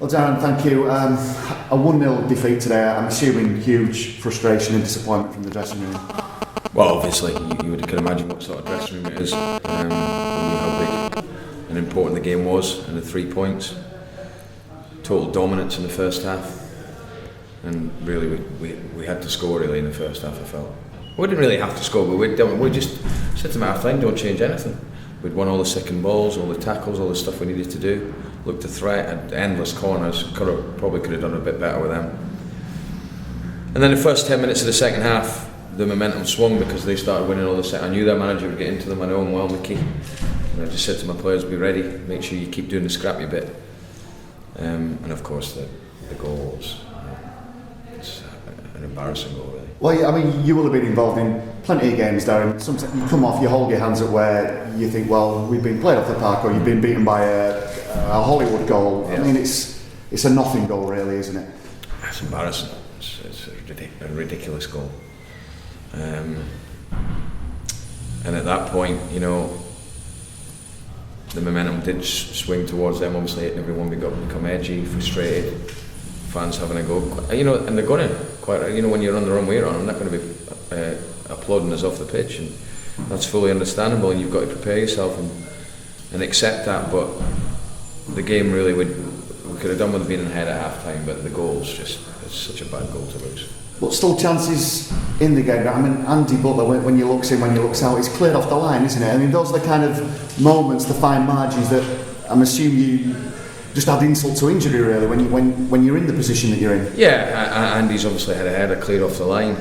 Well, Darren, thank you. A 1-0 defeat today. I'm assuming huge frustration and disappointment from the dressing room. Well, obviously, you can imagine what sort of dressing room it is. When you know how big and important the game was, and the 3 points. Total dominance in the first half, and really we had to score really in the first half. I felt we didn't really have to score, but we just said to half time, don't change anything. We'd won all the second balls, all the tackles, all the stuff we needed to do. Looked a threat, had endless corners. Probably could have done a bit better with them. And then the first 10 minutes of the second half, the momentum swung because they started winning all the set. I knew their manager would get into them. I know him well, Mickey. And I just said to my players, be ready. Make sure you keep doing the scrappy bit. And of course the goals. It's an embarrassing goal, really. Well, I mean, you will have been involved in plenty of games, Darren. Sometimes you come off, you hold your hands up where you think, well, we've been played off the park, or you've been beaten by a Hollywood goal. Yeah. I mean, it's a nothing goal, really, isn't it? It's embarrassing. It's a ridiculous goal. And at that point, you know, the momentum did swing towards them. Obviously, everyone become edgy, frustrated. Fans having a go, you know, and they're going to quite. You know, when you're on the wrong way around, I'm not going to be applauding us off the pitch, and that's fully understandable. And you've got to prepare yourself and accept that. But the game really we could have done with being ahead at half time, but the goal's just it's such a bad goal to lose. But still chances in the game. I mean, Andy Butler, when you looks in, when you looks out, it's cleared off the line, isn't it? I mean, those are the kind of moments, the fine margins that I'm assuming you just add insult to injury, really, when you're in the position that you're in. Yeah, Andy's obviously had a header cleared off the line.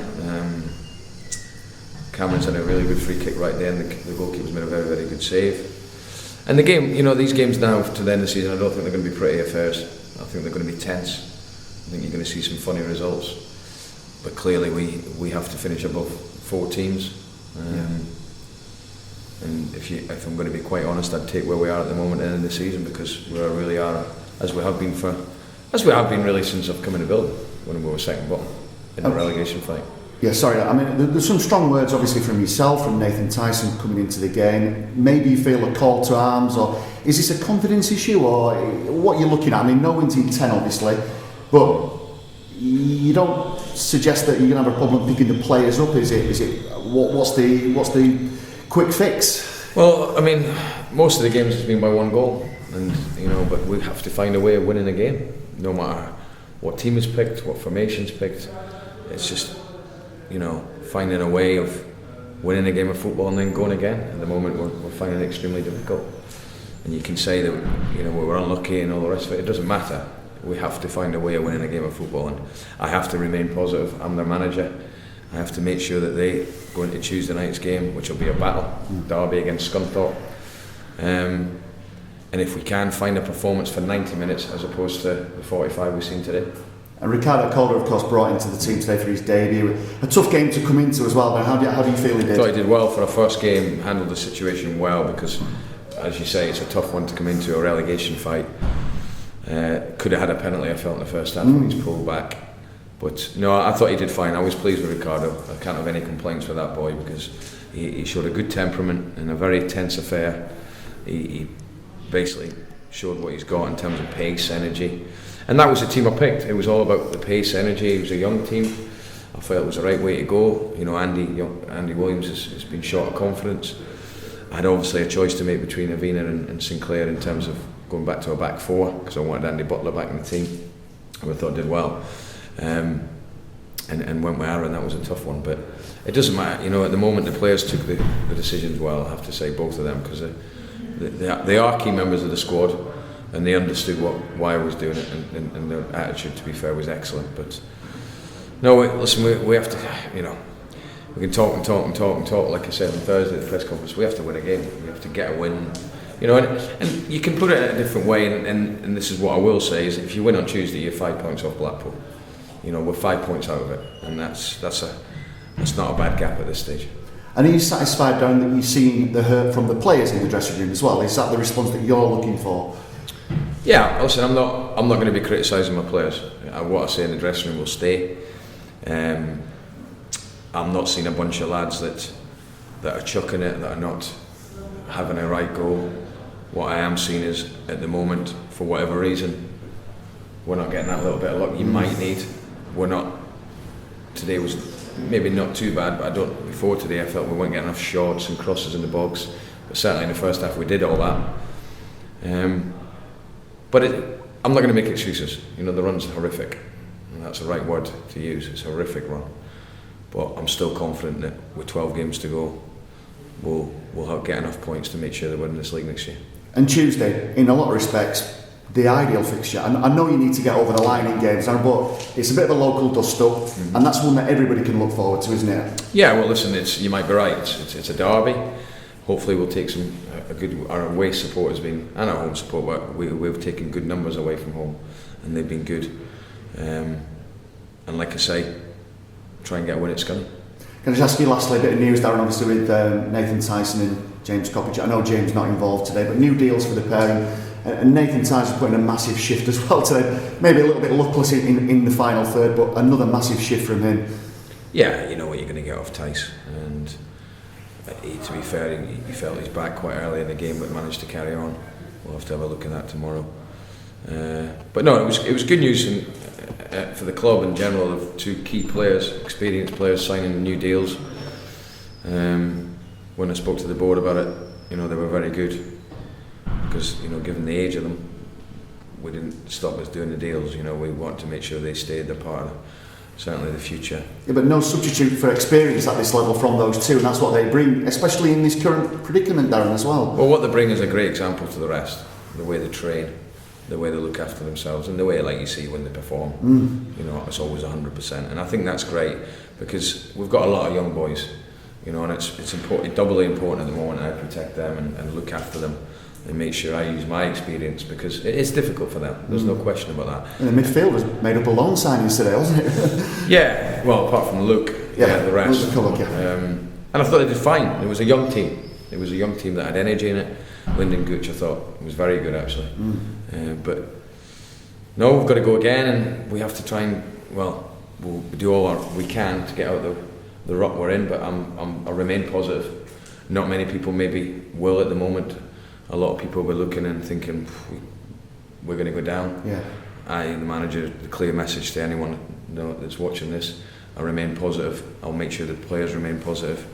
Cameron's had a really good free kick right there, and the goalkeeper's made a very, very good save. And the game, you know, these games now to the end of the season, I don't think they're going to be pretty affairs. I think they're going to be tense. I think you're going to see some funny results. But clearly we have to finish above 4 teams. And if I'm going to be quite honest, I'd take where we are at the moment in the season, because we really are, as we have been really since I've come in the building, when we were second bottom in the relegation fight. Yeah, sorry, I mean, there's some strong words obviously from yourself, from Nathan Tyson coming into the game. Maybe you feel a call to arms, or is this a confidence issue, or what you're looking at? I mean, no one's in 10 obviously, but you don't suggest that you're going to have a problem picking the players up, is it? What's the quick fix? Well, I mean, most of the games has been by 1 goal, and you know, but we have to find a way of winning a game, no matter what team is picked, what formation's picked. It's just, you know, finding a way of winning a game of football and then going again. At the moment, we're finding it extremely difficult, and you can say that, you know, we were unlucky and all the rest of it. It doesn't matter. We have to find a way of winning a game of football, and I have to remain positive. I'm their manager. I have to make sure that they go into Tuesday night's game, which will be a battle, derby against Scunthorpe. And if we can find a performance for 90 minutes as opposed to the 45 we've seen today. And Ricardo Calder, of course, brought into the team today for his debut. A tough game to come into as well. But how do you feel he did? I thought he did well for a first game, handled the situation well, because, as you say, it's a tough one to come into, a relegation fight. Could have had a penalty, I felt, in the first half when he's pulled back. But no, I thought he did fine. I was pleased with Ricardo. I can't have any complaints with that boy, because he showed a good temperament in a very tense affair. He basically showed what he's got in terms of pace, energy. And that was the team I picked. It was all about the pace, energy. It was a young team. I felt it was the right way to go. You know, Andy Williams has been short of confidence. I had obviously a choice to make between Avina and Sinclair in terms of going back to a back 4, because I wanted Andy Butler back in the team, who I thought did well. And went with Aaron. That was a tough one, but it doesn't matter. You know, at the moment the players took the decisions well. I have to say, both of them, because they are key members of the squad, and they understood why I was doing it, and their attitude, to be fair, was excellent. But no, listen, we have to, you know, we can talk like I said on Thursday at the press conference. We have to win a game. We have to get a win. You know, and you can put it in a different way, and this is what I will say, is if you win on Tuesday, you're 5 points off Blackpool. You know, we're 5 points out of it, and that's not a bad gap at this stage. And are you satisfied, Darren, that you've seen the hurt from the players in the dressing room as well? Is that the response that you're looking for? Yeah, listen, I'm not going to be criticising my players. What I say in the dressing room will stay. I'm not seeing a bunch of lads that are chucking it, that are not having a right go. What I am seeing is, at the moment, for whatever reason, we're not getting that little bit of luck you might need. We're not. Today was maybe not too bad, but before today I felt we weren't getting enough shots and crosses in the box. But certainly in the first half we did all that. But I'm not going to make excuses. The run's horrific, and that's the right word to use. It's a horrific run. But I'm still confident that with 12 games to go, we'll get enough points to make sure that we're in this league next year. And Tuesday, in a lot of respects, the ideal fixture. I know you need to get over the line in games, but it's a bit of a local dust-up, and that's one that everybody can look forward to, isn't it? Yeah, well, listen, you might be right. It's a derby. Hopefully, we'll take our away support has been, and our home support, but we've taken good numbers away from home, and they've been good. And like I say, try and get a win at Scully. Can I just ask you lastly, a bit of news, Darren, obviously with Nathan Tyson and James Coppage. I know James not involved today, but new deals for the pairing. And Nathan Tyson put in a massive shift as well today. Maybe a little bit luckless in the final third, but another massive shift from him. Yeah, you know what you're going to get off Tyson. And to be fair, he felt his back quite early in the game, but managed to carry on. We'll have to have a look at that tomorrow. But no, it was good news for the club in general of two key players, experienced players signing new deals. When I spoke to the board about it, they were very good. Because given the age of them, we didn't stop us doing the deals. We want to make sure they stayed. They're part of certainly the future. Yeah, but no substitute for experience at this level from those two, and that's what they bring, especially in this current predicament, Darren, as well. Well, what they bring is a great example to the rest. The way they train, the way they look after themselves, and the way, like you see, when they perform. It's always 100%, and I think that's great because we've got a lot of young boys, and it's important, doubly important at the moment. I protect them and look after them. And make sure I use my experience because it is difficult for them. There's no question about that. And the midfield was made up of loan signings today, wasn't it? Yeah, well, apart from Luke, the rest. And I thought they did fine. It was a young team. It was a young team that had energy in it. Lyndon Gooch, I thought, was very good actually. But no, we've got to go again, and we have to try and we'll do all we can to get out of the rut we're in. But I remain positive. Not many people maybe will at the moment. A lot of people were looking and thinking we're going to go down. Yeah. The manager, the clear message to anyone that's watching this: I remain positive. I'll make sure the players remain positive.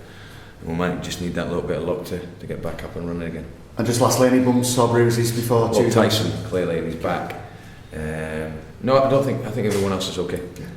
And we might just need that little bit of luck to get back up and running again. And just lastly, any bumps or bruises before Tuesday? Tyson clearly he's back. No, I don't think. I think everyone else is okay. Yeah.